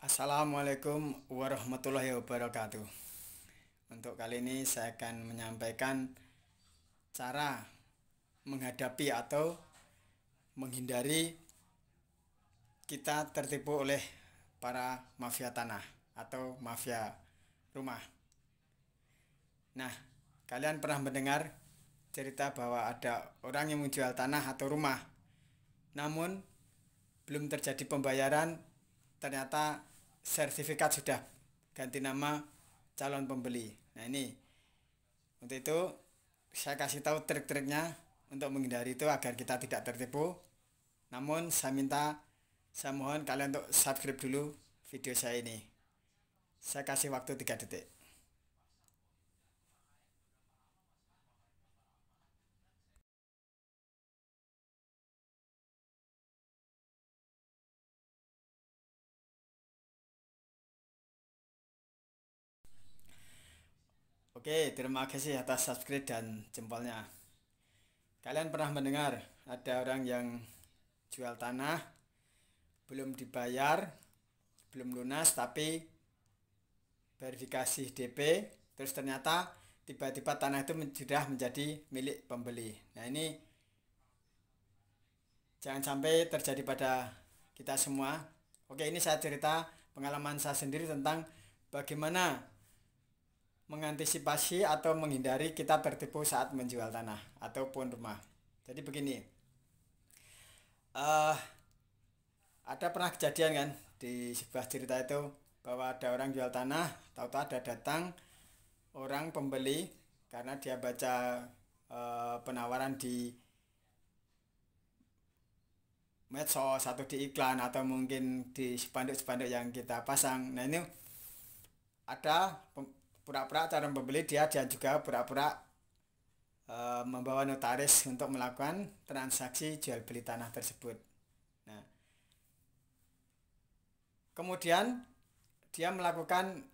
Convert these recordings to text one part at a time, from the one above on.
Assalamualaikum warahmatullahi wabarakatuh. Untuk kali ini saya akan menyampaikan cara menghadapi atau menghindari kita tertipu oleh para mafia tanah atau mafia rumah. Nah, kalian pernah mendengar cerita bahwa ada orang yang menjual tanah atau rumah, namun belum terjadi pembayaran, ternyata sertifikat sudah ganti nama calon pembeli. Nah, ini untuk itu saya kasih tahu trik-triknya untuk menghindari itu agar kita tidak tertipu. Namun saya mohon kalian untuk subscribe dulu video saya ini. Saya kasih waktu 3 detik. Oke, terima kasih atas subscribe dan jempolnya. Kalian pernah mendengar ada orang yang jual tanah belum dibayar, belum lunas, tapi verifikasi DP, terus ternyata tiba-tiba tanah itu sudah menjadi milik pembeli. Nah, ini jangan sampai terjadi pada kita semua. Oke, ini saya cerita pengalaman saya sendiri tentang bagaimana mengantisipasi atau menghindari kita tertipu saat menjual tanah ataupun rumah. Jadi begini, uh, ada pernah kejadian kan di sebuah cerita itu bahwa ada orang jual tanah, tahu-tahu ada datang orang pembeli karena dia baca penawaran di medsos atau di iklan atau mungkin di spanduk-spanduk yang kita pasang. Nah, ini ada pura-pura calon pembeli dia dan juga pura-pura membawa notaris untuk melakukan transaksi jual beli tanah tersebut. Nah, kemudian dia melakukan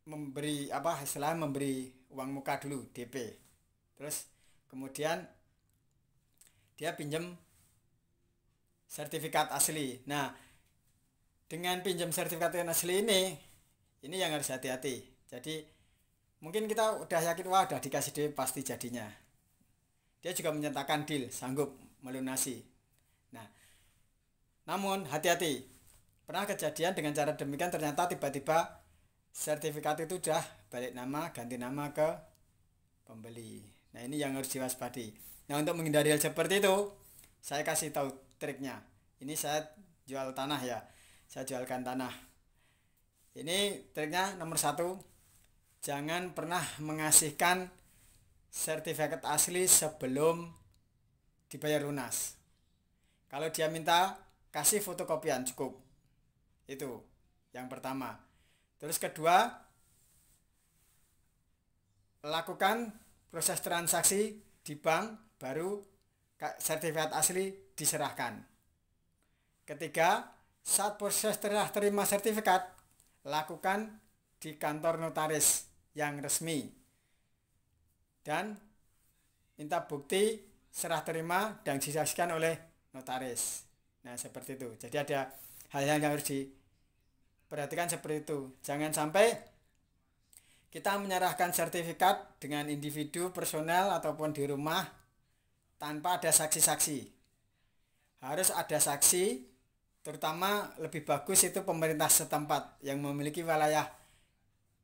memberi uang muka dulu DP. Terus kemudian dia pinjam sertifikat asli. Nah, dengan pinjam sertifikat asli ini yang harus hati-hati. Jadi mungkin kita udah yakin wah udah dikasih DP pasti jadinya. Dia juga menyatakan deal sanggup melunasi. Nah, namun hati-hati. Pernah kejadian dengan cara demikian ternyata tiba-tiba sertifikat itu sudah balik nama, ganti nama ke pembeli. Nah, ini yang harus diwaspadi. Nah, untuk menghindari hal seperti itu, saya kasih tahu triknya. Ini saya jual tanah ya. Saya jualkan tanah. Ini triknya nomor 1. Jangan pernah mengasihkan sertifikat asli sebelum dibayar lunas. Kalau dia minta, kasih fotokopian cukup. Itu yang pertama. Terus kedua, lakukan proses transaksi di bank baru sertifikat asli diserahkan. Ketiga, saat proses terima sertifikat, lakukan di kantor notaris yang resmi dan minta bukti serah terima dan disaksikan oleh notaris. Nah, seperti itu. Jadi ada hal-hal yang harus diperhatikan seperti itu. Jangan sampai kita menyerahkan sertifikat dengan individu, personel ataupun di rumah tanpa ada saksi-saksi. Harus ada saksi, terutama lebih bagus itu pemerintah setempat yang memiliki wilayah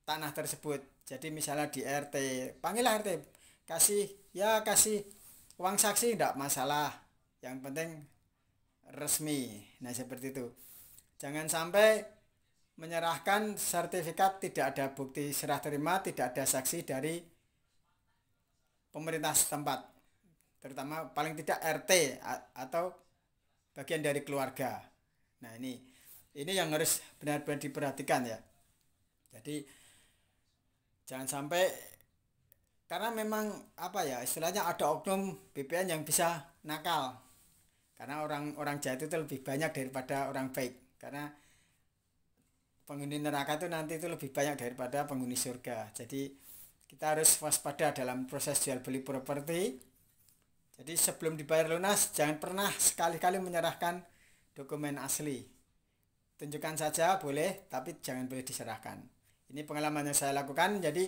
tanah tersebut. Jadi misalnya di RT, panggillah RT, kasih uang saksi tidak masalah. Yang penting resmi. Nah, seperti itu. Jangan sampai menyerahkan sertifikat tidak ada bukti serah terima, tidak ada saksi dari pemerintah setempat, terutama paling tidak RT atau bagian dari keluarga. Nah, ini yang harus benar-benar diperhatikan ya. Jadi jangan sampai, karena memang istilahnya ada oknum BPN yang bisa nakal. Karena orang jahat itu lebih banyak daripada orang baik. Karena penghuni neraka itu nanti itu lebih banyak daripada penghuni surga. Jadi kita harus waspada dalam proses jual beli properti. Jadi sebelum dibayar lunas jangan pernah sekali-kali menyerahkan dokumen asli. tunjukkan saja boleh, tapi jangan boleh diserahkan. Ini pengalaman yang saya lakukan. Jadi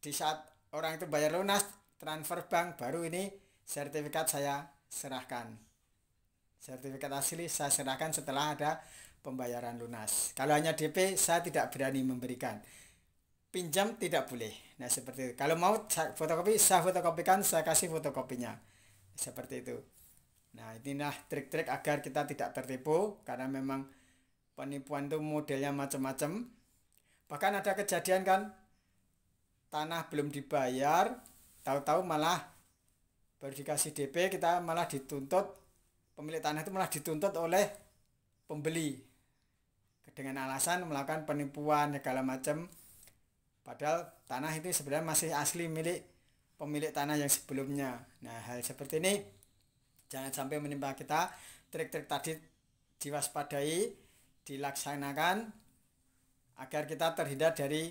di saat orang itu bayar lunas, transfer bank, baru ini sertifikat saya serahkan. Sertifikat asli saya serahkan setelah ada pembayaran lunas. Kalau hanya DP, saya tidak berani memberikan. Pinjam tidak boleh. Nah seperti itu. Kalau mau fotokopi, saya fotokopikan, saya kasih fotokopinya. Seperti itu. Nah inilah trik-trik agar kita tidak tertipu, karena memang penipuan itu modelnya macam-macam. Bahkan ada kejadian kan, tanah belum dibayar, tahu-tahu malah baru dikasih DP, kita malah dituntut, pemilik tanah itu malah dituntut oleh pembeli dengan alasan melakukan penipuan segala macam. Padahal tanah itu sebenarnya masih asli milik pemilik tanah yang sebelumnya. Nah hal seperti ini jangan sampai menimpa kita. Trik-trik tadi diwaspadai, dilaksanakan agar kita terhindar dari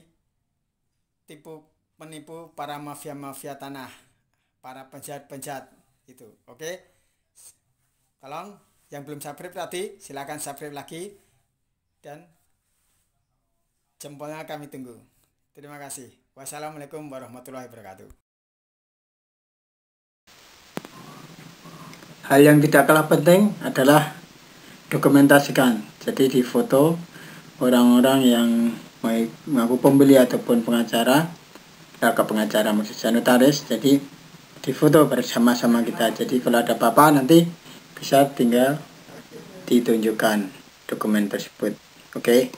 menipu para mafia-mafia tanah, para penjahat-penjahat itu. Oke, tolong yang belum subscribe tadi silakan subscribe lagi, dan jempolnya kami tunggu. Terima kasih. Wassalamualaikum warahmatullahi wabarakatuh. Hal yang tidak kalah penting adalah dokumentasikan. Jadi di foto orang-orang yang mengaku pembeli ataupun pengacara, pengacara maksudnya notaris. Jadi di foto bersama-sama kita. Jadi kalau ada apa-apa nanti bisa tinggal ditunjukkan dokumen tersebut. Oke.